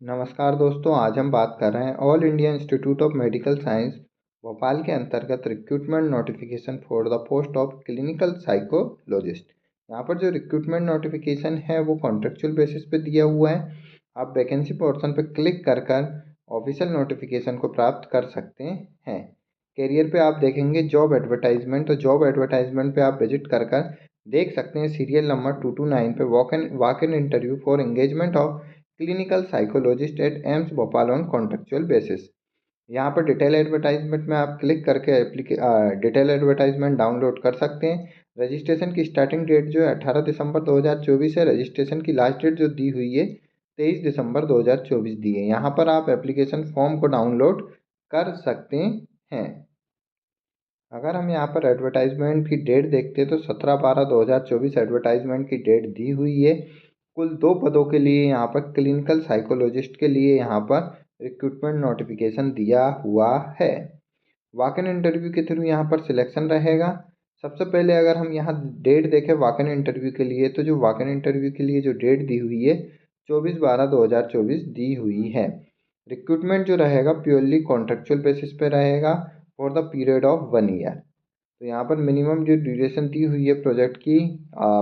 नमस्कार दोस्तों, आज हम बात कर रहे हैं all India Institute of Medical science Bhopal के अंतर्गत recruitment notification for the post of clinical psychologist. यहाँ पर जो रिक्रूटमेंट नोटिफिकेशन है वो कॉन्ट्रेक्चुअल बेसिस पे दिया हुआ है। आप वैकेंसी पोर्शन पे क्लिक कर कर ऑफिशियल नोटिफिकेशन को प्राप्त कर सकते हैं। कैरियर पे आप देखेंगे जॉब एडवर्टाइजमेंट, तो जॉब एडवर्टाइजमेंट पे आप विजिट कर कर देख सकते हैं सीरियल नंबर 229 पे walk in interview for engagement of clinical psychologist at AIIMS Bhopal on contractual basis. यहाँ पर डिटेल एडवर्टाइजमेंट में आप क्लिक करके डिटेल एडवर्टाइजमेंट डाउनलोड कर सकते हैं। रजिस्ट्रेशन की स्टार्टिंग डेट जो है 18 दिसंबर 2024 है। रजिस्ट्रेशन की लास्ट डेट जो दी हुई है 23 दिसंबर 2024 दी है। यहाँ पर आप एप्लीकेशन फॉर्म को डाउनलोड कर सकते हैं। अगर हम यहाँ पर एडवर्टाइजमेंट की डेट देखते हैं तो 17/12/2024 एडवर्टाइजमेंट की डेट दी हुई है। कुल 2 पदों के लिए यहाँ पर क्लिनिकल साइकोलॉजिस्ट के लिए यहाँ पर रिक्रूटमेंट नोटिफिकेशन दिया हुआ है। वॉक इन इंटरव्यू के थ्रू यहाँ पर सिलेक्शन रहेगा। सबसे पहले अगर हम यहाँ डेट देखें वॉक इन इंटरव्यू के लिए, तो जो वॉक इन इंटरव्यू के लिए जो डेट दी हुई है 24/12/2024 दी हुई है। रिक्रूटमेंट जो रहेगा प्योरली कॉन्ट्रेक्चुअल बेसिस पे रहेगा for the period of 1 year. तो यहाँ पर मिनिमम जो ड्यूरेशन दी हुई है प्रोजेक्ट की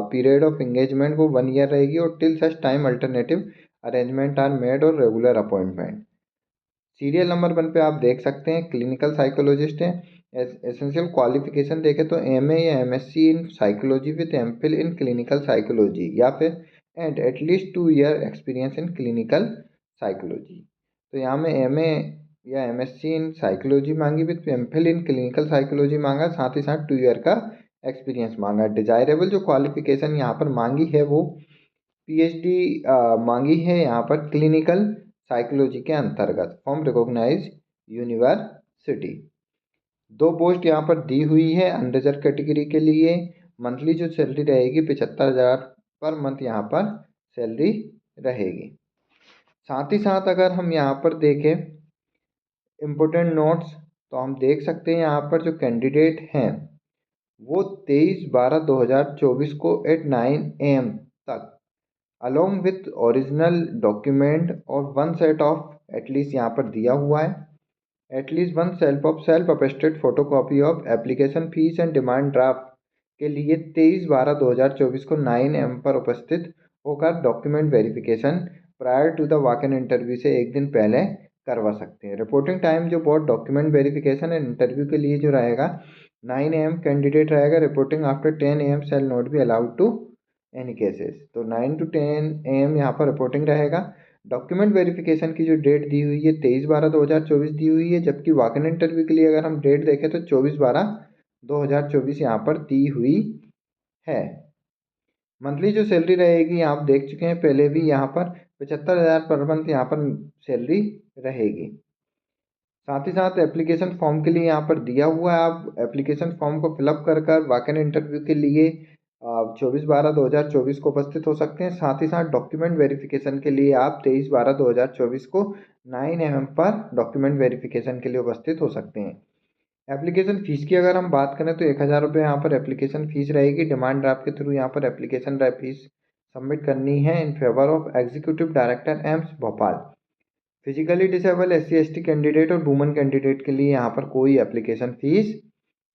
पीरियड ऑफ एंगेजमेंट वो 1 ईयर रहेगी और till such time alternative arrangement are made और रेगुलर अपॉइंटमेंट। सीरियल नंबर 1 पे आप देख सकते हैं क्लिनिकल साइकोलॉजिस्ट है। एसेंशियल क्वालिफिकेशन देखें तो एमए या MSc in psychology with MPhil in clinical psychology या फिर and at least 2 year experience in clinical psychology. तो यहाँ में एमए या एमएससी इन साइकोलॉजी मांगी with MPhil in clinical psychology मांगा, साथ ही साथ 2 ईयर का एक्सपीरियंस मांगा। डिजायरेबल जो क्वालिफिकेशन यहाँ पर मांगी है वो पीएचडी मांगी है यहाँ पर क्लिनिकल साइकोलॉजी के अंतर्गत फ्रॉम रिकॉग्नाइज यूनिवर्सिटी। 2 पोस्ट यहाँ पर दी हुई है अनरिजर्व कैटेगरी के लिए। मंथली जो सैलरी रहेगी 75,000 पर मंथ यहाँ पर सैलरी रहेगी। साथ ही साथ अगर हम यहाँ पर देखें इम्पोर्टेंट नोट्स, तो हम देख सकते हैं यहाँ पर जो कैंडिडेट हैं वो 23/12/2024 को एट 9 AM तक along with original document और वन सेट ऑफ एटलीस्ट यहाँ पर दिया हुआ है at least one self attested photocopy of application fee and demand draft के लिए 23/12/2024 को 9 AM पर उपस्थित होकर document verification prior to the walk in interview से एक दिन पहले करवा सकते हैं। रिपोर्टिंग टाइम जो board document verification and interview के लिए जो रहेगा 9 AM कैंडिडेट रहेगा। Reporting after 10 AM shall not be allowed to any cases. तो 9 to 10 AM यहाँ पर रिपोर्टिंग रहेगा। डॉक्यूमेंट वेरिफिकेशन की जो डेट दी हुई है 23/12/2024 दी हुई है, जबकि वॉक इन इंटरव्यू के लिए अगर हम डेट देखें तो 24/12/2024 यहाँ पर दी हुई है। मंथली जो सैलरी रहेगी आप देख चुके हैं पहले भी, यहाँ पर 75,000 पर मंथ यहाँ पर सैलरी रहेगी। साथ ही साथ एप्लीकेशन फॉर्म के लिए यहाँ पर दिया हुआ है, आप एप्लीकेशन फॉर्म को फिलअप कर कर वॉक इन इंटरव्यू के लिए 24/12/2024 को उपस्थित हो सकते हैं। साथ ही साथ डॉक्यूमेंट वेरिफिकेशन के लिए आप 23/12/2024 को 9 AM पर डॉक्यूमेंट वेरिफिकेशन के लिए उपस्थित हो सकते हैं। एप्लीकेशन फ़ीस की अगर हम बात करें तो 1,000 रुपये यहाँ पर एप्लीकेशन फ़ीस रहेगी। डिमांड ड्राफ्ट के थ्रू यहाँ पर एप्लीकेशन फीस सबमिट करनी है in favour of executive director AIIMS Bhopal. Physically disable SC/ST candidate और वुमेन कैंडिडेट के लिए यहाँ पर कोई एप्लीकेशन फ़ीस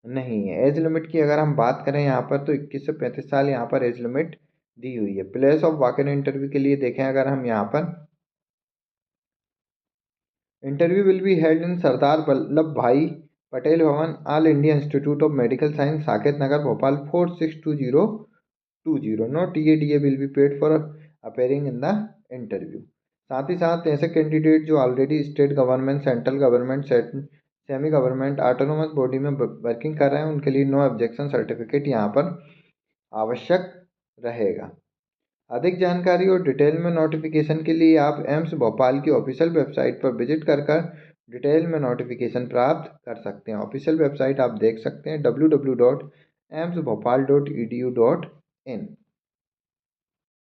नहीं है। एज लिमिट की अगर हम बात करें यहाँ पर तो 21 से 35 साल यहाँ पर एज लिमिट दी हुई है। Place of walk in interview के लिए देखें अगर हम यहाँ पर interview will be held in Sardar Vallabh Bhai Patel Bhavan, All India Institute of Medical Science, Saket Nagar, Bhopal 462020। No TADA will be paid for appearing in the interview. साथ ही साथ ऐसे कैंडिडेट जो already state government, central government, semi government, autonomous body में working कर रहे हैं उनके लिए नो ऑब्जेक्शन सर्टिफिकेट यहाँ पर आवश्यक रहेगा। अधिक जानकारी और डिटेल में नोटिफिकेशन के लिए आप एम्स भोपाल की ऑफिशियल वेबसाइट पर विजिट कर डिटेल में नोटिफिकेशन प्राप्त कर सकते हैं। ऑफिशियल वेबसाइट आप देख सकते हैं www.amsbhopal.edu.in।